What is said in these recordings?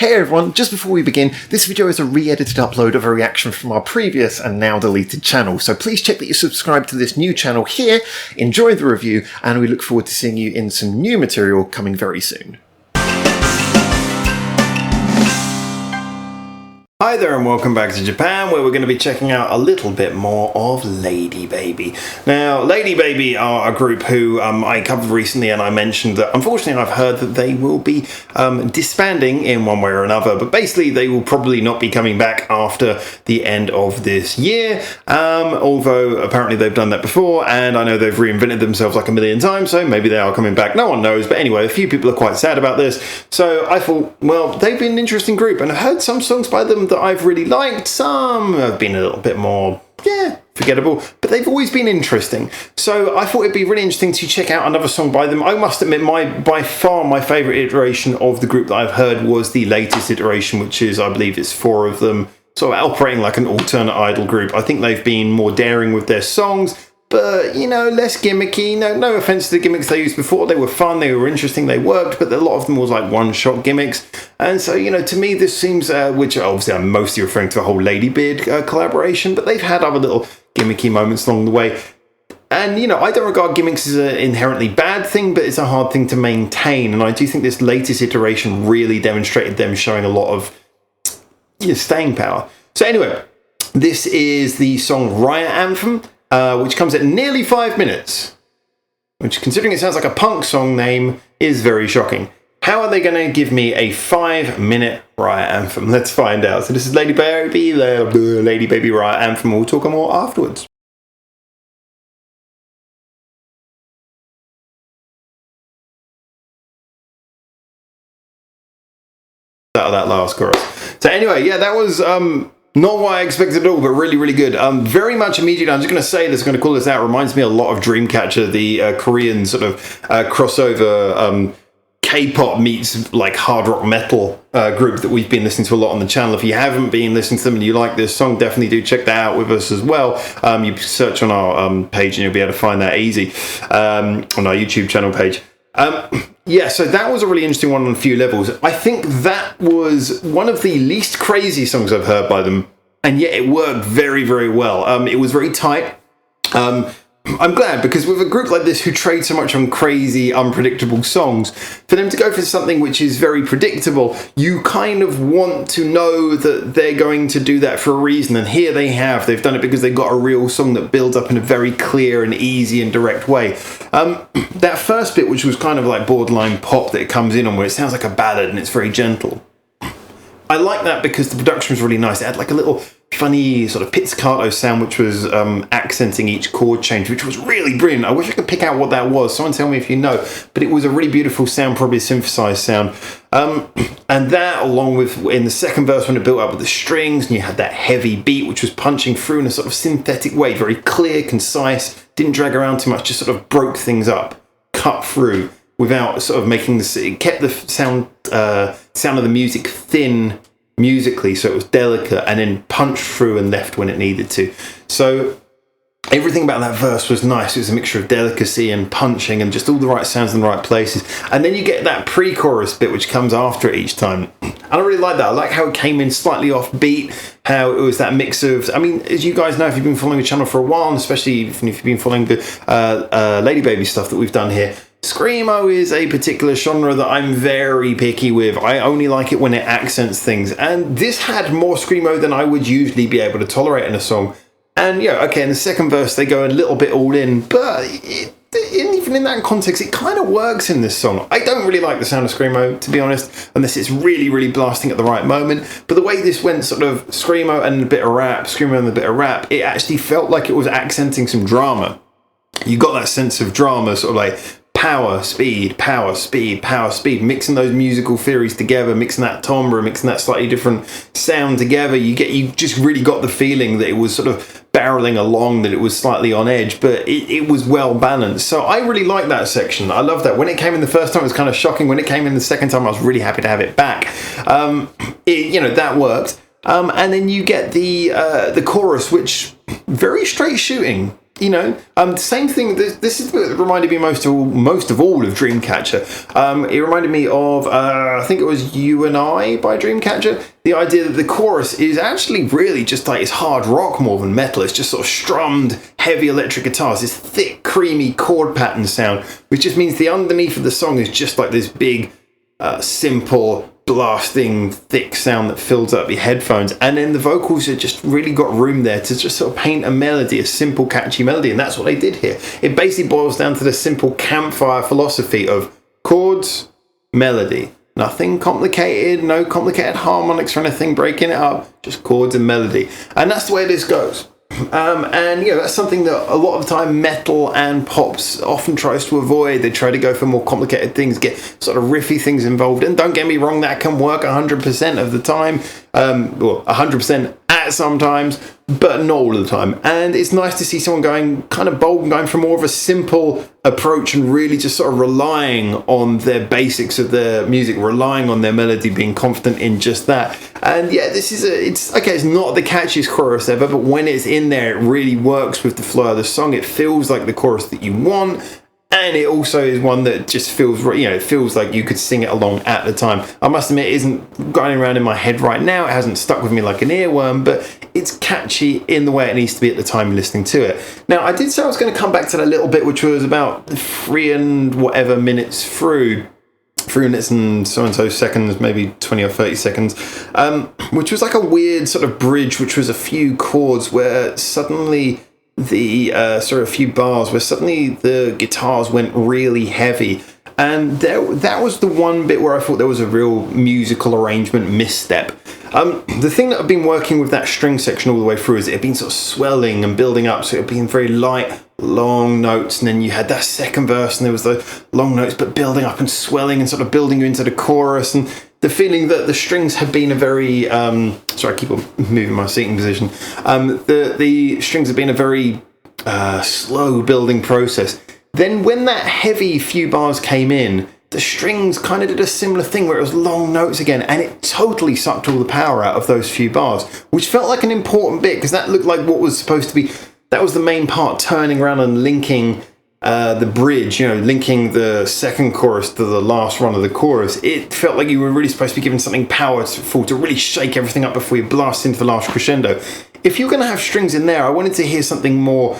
Hey everyone, just before we begin, this video is a re-edited upload of a reaction from our previous and now deleted channel, so please check that you subscribe to this new channel here, enjoy the review, and we look forward to seeing you in some new material coming very soon. Hi there and welcome back to Japan, where we're going to be checking out a little bit more of LADYBABY. Now, LADYBABY are a group who I covered recently, and I mentioned that unfortunately I've heard that they will be disbanding in one way or another, but basically they will probably not be coming back after the end of this year, although apparently they've done that before, and I know they've reinvented themselves like a million times, so maybe they are coming back, no one knows. But anyway, a few people are quite sad about this, so I thought, well, they've been an interesting group, and I've heard some songs by them that I've really liked. Some have been a little bit more, forgettable, but they've always been interesting. So I thought it'd be really interesting to check out another song by them. I must admit, by far my favourite iteration of the group that I've heard was the latest iteration, which is, I believe it's 4 of them, sort of operating like an alternate idol group. I think they've been more daring with their songs, but, you know, less gimmicky. No offense to the gimmicks they used before. They were fun, they were interesting, they worked, but a lot of them was like one-shot gimmicks. And so, you know, to me this seems, which obviously I'm mostly referring to the whole Ladybeard collaboration, but they've had other little gimmicky moments along the way. And, you know, I don't regard gimmicks as an inherently bad thing, but it's a hard thing to maintain. And I do think this latest iteration really demonstrated them showing a lot of staying power. So anyway, this is the song Riot Anthem, which comes at nearly 5 minutes, which, considering it sounds like a punk song name, is very shocking. How are they going to give me a 5-minute Riot Anthem? Let's find out. So this is LADYBABY Riot Anthem. We'll talk more afterwards. Out of that last chorus. So anyway, yeah, that was not what I expected at all, but really, really good. Very much immediately, I'm just going to say this, going to call this out, reminds me a lot of Dreamcatcher, the Korean sort of crossover K-pop meets like hard rock metal group that we've been listening to a lot on the channel. If you haven't been listening to them and you like this song, definitely do check that out with us as well. You search on our page and you'll be able to find that easy on our YouTube channel page. Yeah, so that was a really interesting one on a few levels. I think that was one of the least crazy songs I've heard by them, and yet it worked very, very well. It was very tight. I'm glad, because with a group like this who trade so much on crazy, unpredictable songs, for them to go for something which is very predictable, you kind of want to know that they're going to do that for a reason, and here they have. They've done it because they've got a real song that builds up in a very clear and easy and direct way. That first bit, which was kind of like borderline pop that it comes in on, where it sounds like a ballad and it's very gentle, I like that because the production was really nice. It had like a little funny sort of pizzicato sound, which was accenting each chord change, which was really brilliant. I wish I could pick out what that was. Someone tell me if you know. But it was a really beautiful sound, probably a synthesized sound. And that, along with in the second verse when it built up with the strings, and you had that heavy beat, which was punching through in a sort of synthetic way, very clear, concise, didn't drag around too much, just sort of broke things up, cut through without sort of making this. It kept the sound of the music thin musically, so it was delicate, and then punched through and left when it needed to. So everything about that verse was nice. It was a mixture of delicacy and punching and just all the right sounds in the right places. And then you get that pre-chorus bit which comes after it each time. And I really like that. I like how it came in slightly off beat, how it was that mix of, I mean, as you guys know, if you've been following the channel for a while, and especially if you've been following the LADYBABY stuff that we've done here, Screamo is a particular genre that I'm very picky with. I only like it when it accents things, and this had more Screamo than I would usually be able to tolerate in a song. And yeah, okay, in the second verse they go a little bit all in, but even in that context, it kind of works in this song. I don't really like the sound of Screamo, to be honest, unless it's really, really blasting at the right moment. But the way this went sort of Screamo and a bit of rap, Screamo and a bit of rap, it actually felt like it was accenting some drama. You got that sense of drama, sort of like power, speed, power, speed, power, speed, mixing those musical theories together, mixing that timbre, mixing that slightly different sound together. You just really got the feeling that it was sort of barreling along, that it was slightly on edge, but it was well balanced. So I really like that section. I love that. When it came in the first time, it was kind of shocking. When it came in the second time, I was really happy to have it back. You know, that worked. And then you get the chorus, which very straight shooting. you know, same thing. This is what reminded me most of all of Dreamcatcher. It reminded me of I think it was You and I by Dreamcatcher. The idea that the chorus is actually really just like it's hard rock more than metal. It's just sort of strummed, heavy electric guitars, this thick, creamy chord pattern sound, which just means the underneath of the song is just like this big, simple, blasting, thick sound that fills up your headphones. And then the vocals have just really got room there to just sort of paint a melody, a simple, catchy melody. And that's what they did here. It basically boils down to the simple campfire philosophy of chords, melody. Nothing complicated, no complicated harmonics or anything breaking it up, just chords and melody. And that's the way this goes. And you know, that's something that a lot of the time metal and pops often tries to avoid. They try to go for more complicated things, get sort of riffy things involved. And don't get me wrong, that can work 100% of the time, well, 100% at sometimes, but not all of the time. And it's nice to see someone going kind of bold and going for more of a simple approach and really just sort of relying on their basics of their music, relying on their melody, being confident in just that. And yeah, this is it's not the catchiest chorus ever, but when it's in there, it really works with the flow of the song. It feels like the chorus that you want. And it also is one that just feels, you know, it feels like you could sing it along at the time. I must admit, it isn't going around in my head right now. It hasn't stuck with me like an earworm, but it's catchy in the way it needs to be at the time you're listening to it. Now, I did say I was going to come back to that a little bit, which was about 3 and whatever minutes through. 3 minutes and so seconds, maybe 20 or 30 seconds, which was like a weird sort of bridge, which was a few chords where suddenly a few bars where suddenly the guitars went really heavy. And that was the one bit where I thought there was a real musical arrangement misstep. The thing that I've been working with that string section all the way through is it had been sort of swelling and building up, so it had been very light, long notes, and then you had that second verse and there was the long notes but building up and swelling and sort of building you into the chorus, and the feeling that the strings have been a very sorry, I keep on moving my seating position. The strings have been a very slow building process. Then when that heavy few bars came in, the strings kind of did a similar thing where it was long notes again, and it totally sucked all the power out of those few bars, which felt like an important bit because that looked like what was supposed to be, that was the main part, turning around and linking the bridge, you know, linking the second chorus to the last run of the chorus. It felt like you were really supposed to be given something powerful to really shake everything up before you blast into the last crescendo. If you're going to have strings in there, I wanted to hear something more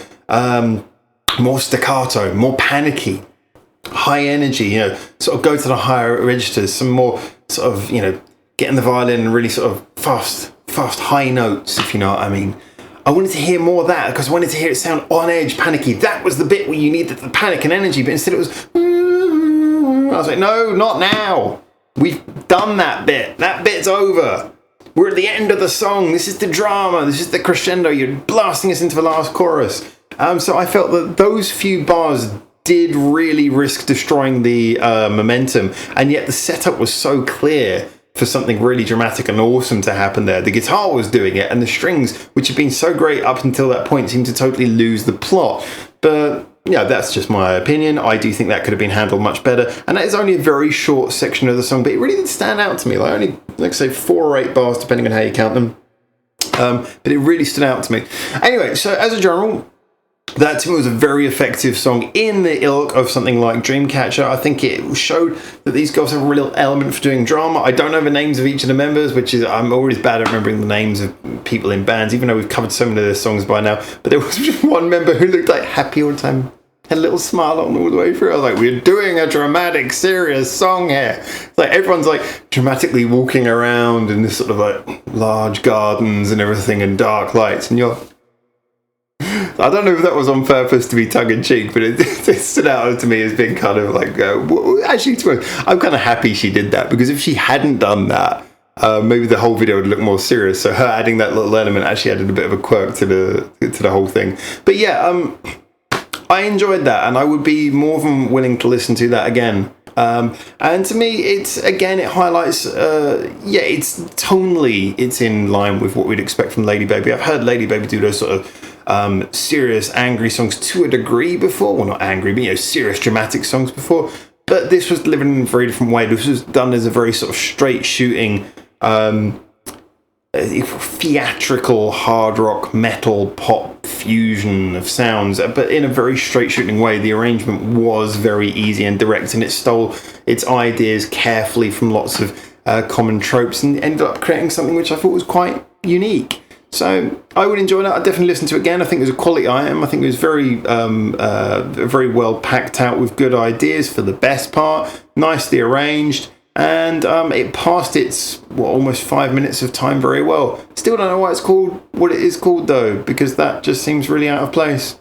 staccato, more panicky, high energy, you know, sort of go to the higher registers, some more sort of, you know, getting the violin and really sort of fast high notes, if you know what I mean. I wanted to hear more of that because I wanted to hear it sound on edge, panicky. That was the bit where you needed the panic and energy, but instead it was, I was like, no, not now. We've done that bit. That bit's over. We're at the end of the song. This is the drama. This is the crescendo. You're blasting us into the last chorus. So I felt that those few bars did really risk destroying the momentum, and yet the setup was so clear for something really dramatic and awesome to happen there. The guitar was doing it, and the strings, which had been so great up until that point, seemed to totally lose the plot. But yeah, that's just my opinion. I do think that could have been handled much better, and that is only a very short section of the song, but it really did stand out to me. Like only, like say, 4 or 8 bars, depending on how you count them. But it really stood out to me. Anyway, so as a general, that to me was a very effective song in the ilk of something like Dreamcatcher. I think it showed that these girls have a real element for doing drama. I don't know the names of each of the members, which is, I'm always bad at remembering the names of people in bands, even though we've covered so many of their songs by now. But there was just one member who looked like happy all the time, had a little smile on all the way through. I was like, we're doing a dramatic, serious song here. It's like everyone's like dramatically walking around in this sort of like large gardens and everything and dark lights, and you're, I don't know if that was on purpose to be tongue-in-cheek, but it stood out to me as being kind of like, actually, to be honest, I'm kind of happy she did that, because if she hadn't done that, maybe the whole video would look more serious. So her adding that little element actually added a bit of a quirk to the whole thing. But yeah, I enjoyed that, and I would be more than willing to listen to that again. And to me, it highlights, it's tonally, it's in line with what we'd expect from LADYBABY. I've heard LADYBABY do those sort of serious, angry songs to a degree before. Well, not angry, but serious, dramatic songs before. But this was delivered in a very different way. This was done as a very sort of straight shooting, theatrical hard rock, metal, pop fusion of sounds, but in a very straight shooting way. The arrangement was very easy and direct, and it stole its ideas carefully from lots of common tropes and ended up creating something which I thought was quite unique. So I would enjoy that. I'd definitely listen to it again. I think it was a quality item. I think it was very well packed out with good ideas for the best part, nicely arranged, and it passed its almost 5 minutes of time very well. Still don't know why it's called what it is called though, because that just seems really out of place.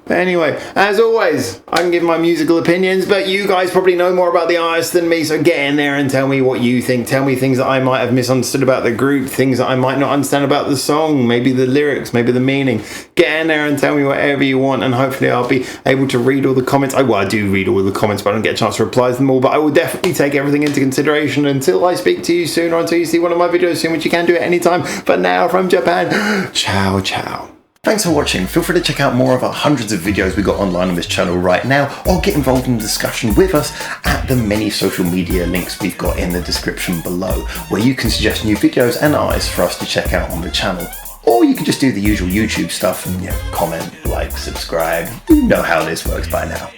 But anyway, as always, I can give my musical opinions, but you guys probably know more about the artist than me, so get in there and tell me what you think. Tell me things that I might have misunderstood about the group, things that I might not understand about the song, maybe the lyrics, maybe the meaning. Get in there and tell me whatever you want, and hopefully I'll be able to read all the comments. I do read all the comments, but I don't get a chance to reply to them all, but I will definitely take everything into consideration until I speak to you soon, or until you see one of my videos soon, which you can do at any time. But now, from Japan, ciao, ciao. Thanks for watching. Feel free to check out more of our hundreds of videos we got online on this channel right now, or get involved in the discussion with us at the many social media links we've got in the description below, where you can suggest new videos and artists for us to check out on the channel. Or you can just do the usual YouTube stuff and comment, like, subscribe. You know how this works by now.